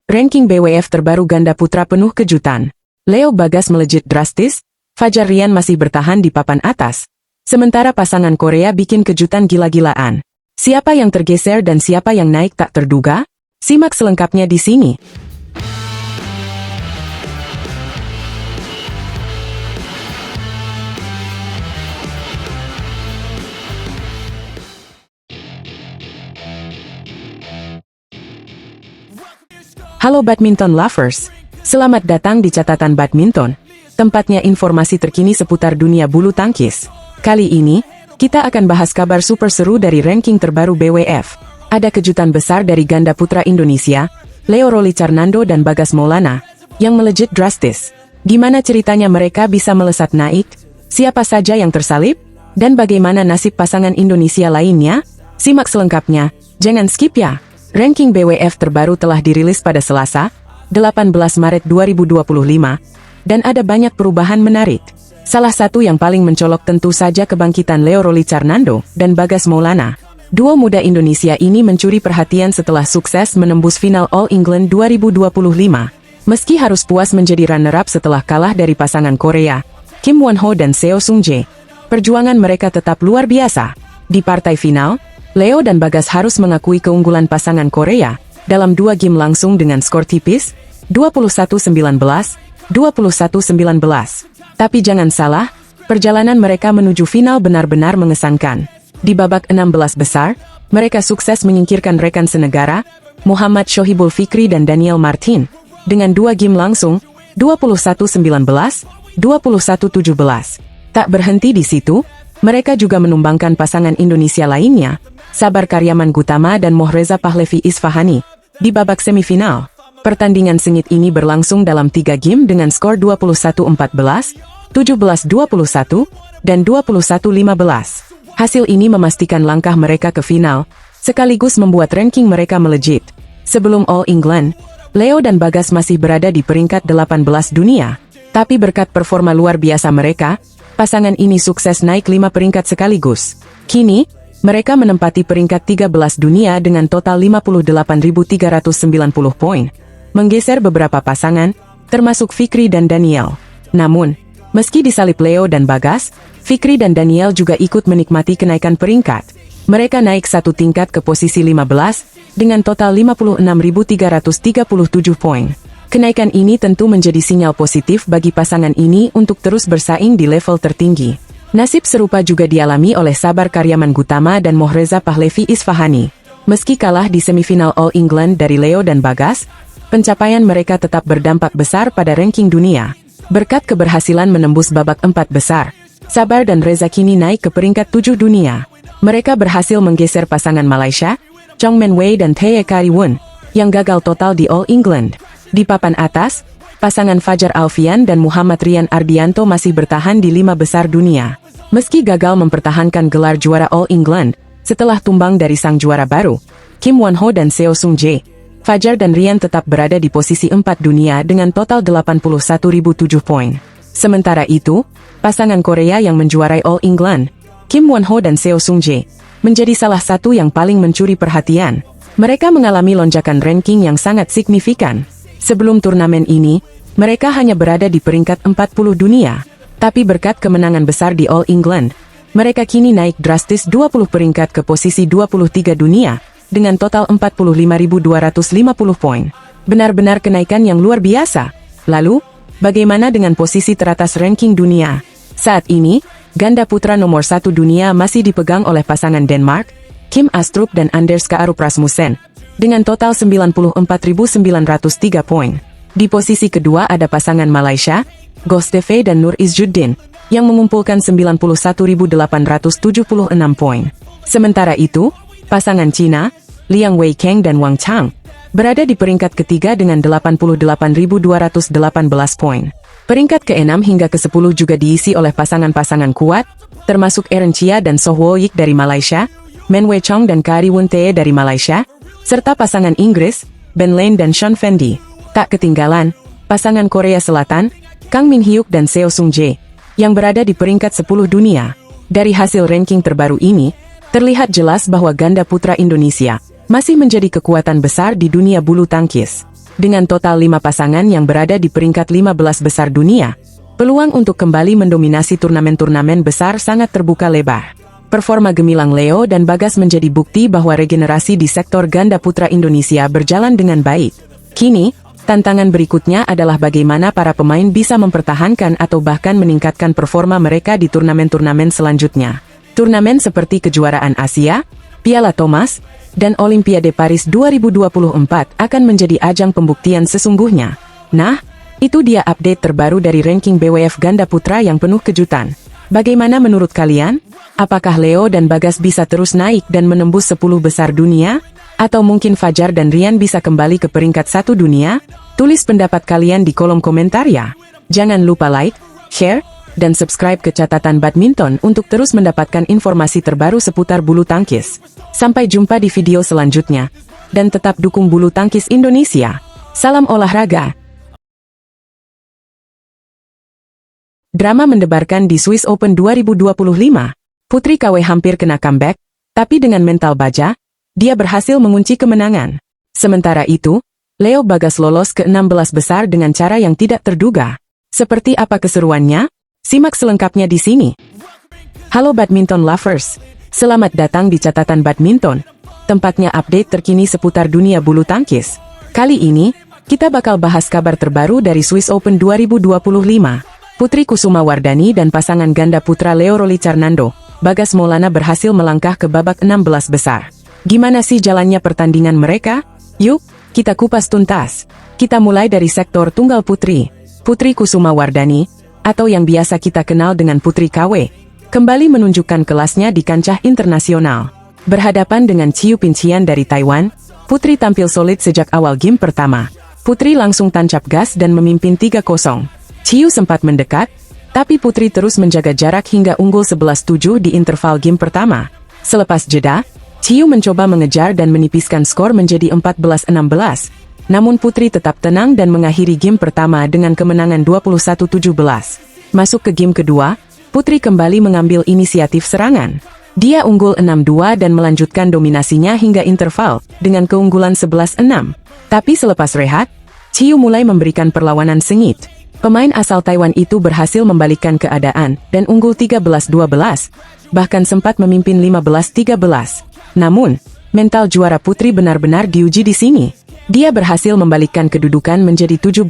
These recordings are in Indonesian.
Ranking BWF terbaru ganda putra penuh kejutan. Leo Bagas melejit drastis, Fajar Rian masih bertahan di papan atas. Sementara pasangan Korea bikin kejutan gila-gilaan. Siapa yang tergeser dan siapa yang naik tak terduga? Simak selengkapnya di sini. Halo badminton lovers, selamat datang di catatan badminton, tempatnya informasi terkini seputar dunia bulu tangkis. Kali ini, kita akan bahas kabar super seru dari ranking terbaru BWF. Ada kejutan besar dari ganda putra Indonesia, Leo Rolicarnando dan Bagas Maulana, yang melejit drastis. Gimana ceritanya mereka bisa melesat naik? Siapa saja yang tersalib? Dan bagaimana nasib pasangan Indonesia lainnya? Simak selengkapnya, jangan skip ya! Ranking BWF terbaru telah dirilis pada Selasa, 18 Maret 2025, dan ada banyak perubahan menarik. Salah satu yang paling mencolok tentu saja kebangkitan Leo Rolicarnando dan Bagas Maulana. Duo muda Indonesia ini mencuri perhatian setelah sukses menembus final All England 2025. Meski harus puas menjadi runner-up setelah kalah dari pasangan Korea, Kim Won-ho dan Seo Sung-jae, perjuangan mereka tetap luar biasa. Di partai final, Leo dan Bagas harus mengakui keunggulan pasangan Korea dalam dua game langsung dengan skor tipis, 21-19, 21-19. Tapi jangan salah, perjalanan mereka menuju final benar-benar mengesankan. Di babak 16 besar, mereka sukses menyingkirkan rekan senegara, Muhammad Shohibul Fikri dan Daniel Martin, dengan dua game langsung, 21-19, 21-17. Tak berhenti di situ, mereka juga menumbangkan pasangan Indonesia lainnya, Sabar Karyaman Gutama dan Mohreza Pahlavi Isfahani, di babak semifinal. Pertandingan sengit ini berlangsung dalam 3 game dengan skor 21-14, 17-21, dan 21-15. Hasil ini memastikan langkah mereka ke final, sekaligus membuat ranking mereka melejit. Sebelum All England, Leo dan Bagas masih berada di peringkat 18 dunia. Tapi berkat performa luar biasa mereka, pasangan ini sukses naik 5 peringkat sekaligus. Kini, mereka menempati peringkat 13 dunia dengan total 58.390 poin, menggeser beberapa pasangan, termasuk Fikri dan Daniel. Namun, meski disalip Leo dan Bagas, Fikri dan Daniel juga ikut menikmati kenaikan peringkat. Mereka naik satu tingkat ke posisi 15, dengan total 56.337 poin. Kenaikan ini tentu menjadi sinyal positif bagi pasangan ini untuk terus bersaing di level tertinggi. Nasib serupa juga dialami oleh Sabar Karyaman Gutama dan Mohreza Pahlavi Isfahani. Meski kalah di semifinal All England dari Leo dan Bagas, pencapaian mereka tetap berdampak besar pada ranking dunia. Berkat keberhasilan menembus babak 4 besar, Sabar dan Reza kini naik ke peringkat 7 dunia. Mereka berhasil menggeser pasangan Malaysia, Chong Men Wei dan Tae Kariwon, yang gagal total di All England. Di papan atas, pasangan Fajar Alfian dan Muhammad Rian Ardianto masih bertahan di 5 besar dunia. Meski gagal mempertahankan gelar juara All England, setelah tumbang dari sang juara baru, Kim Won-ho dan Seo Sung-jae, Fajar dan Rian tetap berada di posisi 4 dunia dengan total 81.007 poin. Sementara itu, pasangan Korea yang menjuarai All England, Kim Won-ho dan Seo Sung-jae, menjadi salah satu yang paling mencuri perhatian. Mereka mengalami lonjakan ranking yang sangat signifikan. Sebelum turnamen ini, mereka hanya berada di peringkat 40 dunia. Tapi berkat kemenangan besar di All England, mereka kini naik drastis 20 peringkat ke posisi 23 dunia, dengan total 45.250 poin. Benar-benar kenaikan yang luar biasa. Lalu, bagaimana dengan posisi teratas ranking dunia? Saat ini, ganda putra nomor 1 dunia masih dipegang oleh pasangan Denmark, Kim Astrup dan Anders Kaarup Rasmussen, dengan total 94.903 poin. Di posisi kedua ada pasangan Malaysia, Gosteve dan Nur Izzuddin, yang mengumpulkan 91.876 poin. Sementara itu, pasangan Cina, Liang Weikeng dan Wang Chang, berada di peringkat ketiga dengan 88.218 poin. Peringkat ke-6 hingga ke-10 juga diisi oleh pasangan-pasangan kuat, termasuk Aaron Chia dan Soh Woyik dari Malaysia, Men Wei Chong dan Kariwon Tae dari Malaysia, serta pasangan Inggris, Ben Lane dan Sean Fendi. Tak ketinggalan, pasangan Korea Selatan, Kang Min Hyuk dan Seo Sung-jae, yang berada di peringkat 10 dunia. Dari hasil ranking terbaru ini, terlihat jelas bahwa ganda putra Indonesia masih menjadi kekuatan besar di dunia bulu tangkis. Dengan total 5 pasangan yang berada di peringkat 15 besar dunia, peluang untuk kembali mendominasi turnamen-turnamen besar sangat terbuka lebar. Performa gemilang Leo dan Bagas menjadi bukti bahwa regenerasi di sektor ganda putra Indonesia berjalan dengan baik. Kini, tantangan berikutnya adalah bagaimana para pemain bisa mempertahankan atau bahkan meningkatkan performa mereka di turnamen-turnamen selanjutnya. Turnamen seperti Kejuaraan Asia, Piala Thomas, dan Olimpiade Paris 2024 akan menjadi ajang pembuktian sesungguhnya. Nah, itu dia update terbaru dari ranking BWF Ganda Putra yang penuh kejutan. Bagaimana menurut kalian? Apakah Leo dan Bagas bisa terus naik dan menembus 10 besar dunia? Atau mungkin Fajar dan Rian bisa kembali ke peringkat 1 dunia? Tulis pendapat kalian di kolom komentar ya. Jangan lupa like, share, dan subscribe ke Catatan Badminton untuk terus mendapatkan informasi terbaru seputar bulu tangkis. Sampai jumpa di video selanjutnya. Dan tetap dukung bulu tangkis Indonesia. Salam olahraga. Drama mendebarkan di Swiss Open 2025. Putri KW hampir kena comeback, tapi dengan mental baja, dia berhasil mengunci kemenangan. Sementara itu, Leo Bagas lolos ke 16 besar dengan cara yang tidak terduga. Seperti apa keseruannya? Simak selengkapnya di sini. Halo badminton lovers, selamat datang di Catatan Badminton, tempatnya update terkini seputar dunia bulu tangkis. Kali ini, kita bakal bahas kabar terbaru dari Swiss Open 2025. Putri Kusuma Wardani dan pasangan ganda putra Leo Rolicarnando, Bagas Maulana berhasil melangkah ke babak 16 besar. Gimana sih jalannya pertandingan mereka? Yuk, kita kupas tuntas. Kita mulai dari sektor tunggal putri. Putri Kusuma Wardani, atau yang biasa kita kenal dengan Putri KW, kembali menunjukkan kelasnya di kancah internasional. Berhadapan dengan Chiu Pincian dari Taiwan, Putri tampil solid sejak awal game pertama. Putri langsung tancap gas dan memimpin 3-0. Chiu sempat mendekat, tapi Putri terus menjaga jarak hingga unggul 11-7 di interval game pertama. Selepas jeda, Chiu mencoba mengejar dan menipiskan skor menjadi 14-16. Namun Putri tetap tenang dan mengakhiri game pertama dengan kemenangan 21-17. Masuk ke game kedua, Putri kembali mengambil inisiatif serangan. Dia unggul 6-2 dan melanjutkan dominasinya hingga interval dengan keunggulan 11-6. Tapi selepas rehat, Chiu mulai memberikan perlawanan sengit. Pemain asal Taiwan itu berhasil membalikkan keadaan dan unggul 13-12, bahkan sempat memimpin 15-13. Namun, mental juara Putri benar-benar diuji di sini. Dia berhasil membalikkan kedudukan menjadi 17-15,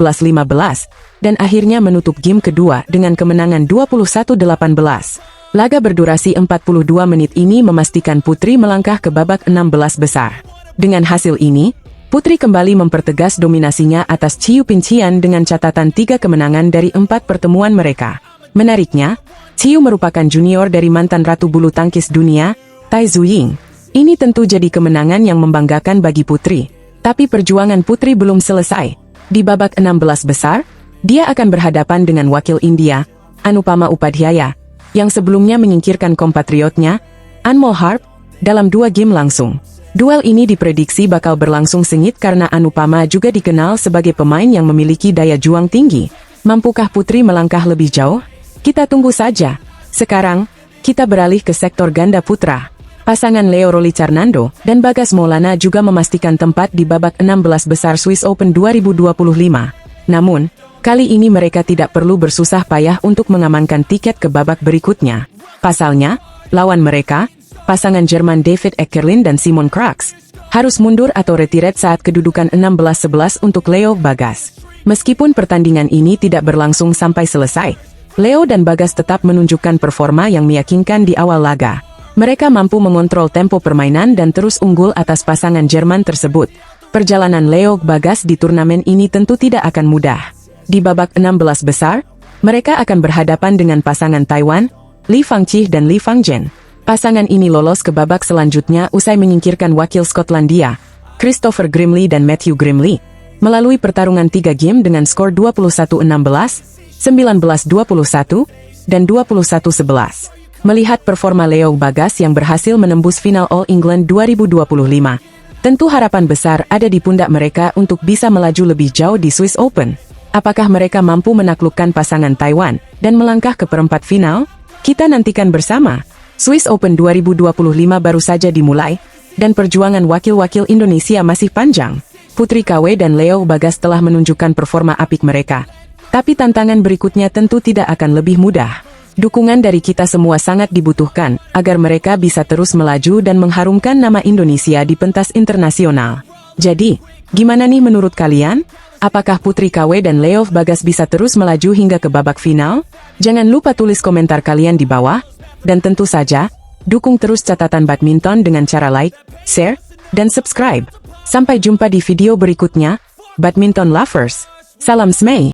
dan akhirnya menutup game kedua dengan kemenangan 21-18. Laga berdurasi 42 menit ini memastikan Putri melangkah ke babak 16 besar. Dengan hasil ini, Putri kembali mempertegas dominasinya atas Chiu Pincian dengan catatan 3 kemenangan dari 4 pertemuan mereka. Menariknya, Chiu merupakan junior dari mantan ratu bulu tangkis dunia, Tai Zuying. Ini tentu jadi kemenangan yang membanggakan bagi Putri. Tapi perjuangan Putri belum selesai. Di babak 16 besar, dia akan berhadapan dengan wakil India, Anupama Upadhyaya, yang sebelumnya menyingkirkan kompatriotnya, Anmol Harp, dalam 2 game langsung. Duel ini diprediksi bakal berlangsung sengit karena Anupama juga dikenal sebagai pemain yang memiliki daya juang tinggi. Mampukah Putri melangkah lebih jauh? Kita tunggu saja. Sekarang, kita beralih ke sektor ganda putra. Pasangan Leo Rolicarnando dan Bagas Maulana juga memastikan tempat di babak 16 besar Swiss Open 2025. Namun, kali ini mereka tidak perlu bersusah payah untuk mengamankan tiket ke babak berikutnya. Pasalnya, lawan mereka, pasangan Jerman David Eckerlin dan Simon Krax, harus mundur atau retiret saat kedudukan 16-11 untuk Leo Bagas. Meskipun pertandingan ini tidak berlangsung sampai selesai, Leo dan Bagas tetap menunjukkan performa yang meyakinkan di awal laga. Mereka mampu mengontrol tempo permainan dan terus unggul atas pasangan Jerman tersebut. Perjalanan Leo Bagas di turnamen ini tentu tidak akan mudah. Di babak 16 besar, mereka akan berhadapan dengan pasangan Taiwan, Li Fangqi dan Li Fangzhen. Pasangan ini lolos ke babak selanjutnya usai menyingkirkan wakil Skotlandia, Christopher Grimley dan Matthew Grimley, melalui pertarungan 3 game dengan skor 21-16, 19-21, dan 21-11. Melihat performa Leo Bagas yang berhasil menembus final All England 2025, tentu harapan besar ada di pundak mereka untuk bisa melaju lebih jauh di Swiss Open. Apakah mereka mampu menaklukkan pasangan Taiwan dan melangkah ke perempat final? Kita nantikan bersama. Swiss Open 2025 baru saja dimulai, dan perjuangan wakil-wakil Indonesia masih panjang. Putri KW dan Leo Bagas telah menunjukkan performa apik mereka. Tapi tantangan berikutnya tentu tidak akan lebih mudah. Dukungan dari kita semua sangat dibutuhkan, agar mereka bisa terus melaju dan mengharumkan nama Indonesia di pentas internasional. Jadi, gimana nih menurut kalian? Apakah Putri KW dan Leo Bagas bisa terus melaju hingga ke babak final? Jangan lupa tulis komentar kalian di bawah. Dan tentu saja, dukung terus catatan badminton dengan cara like, share, dan subscribe. Sampai jumpa di video berikutnya, Badminton Lovers. Salam Smay!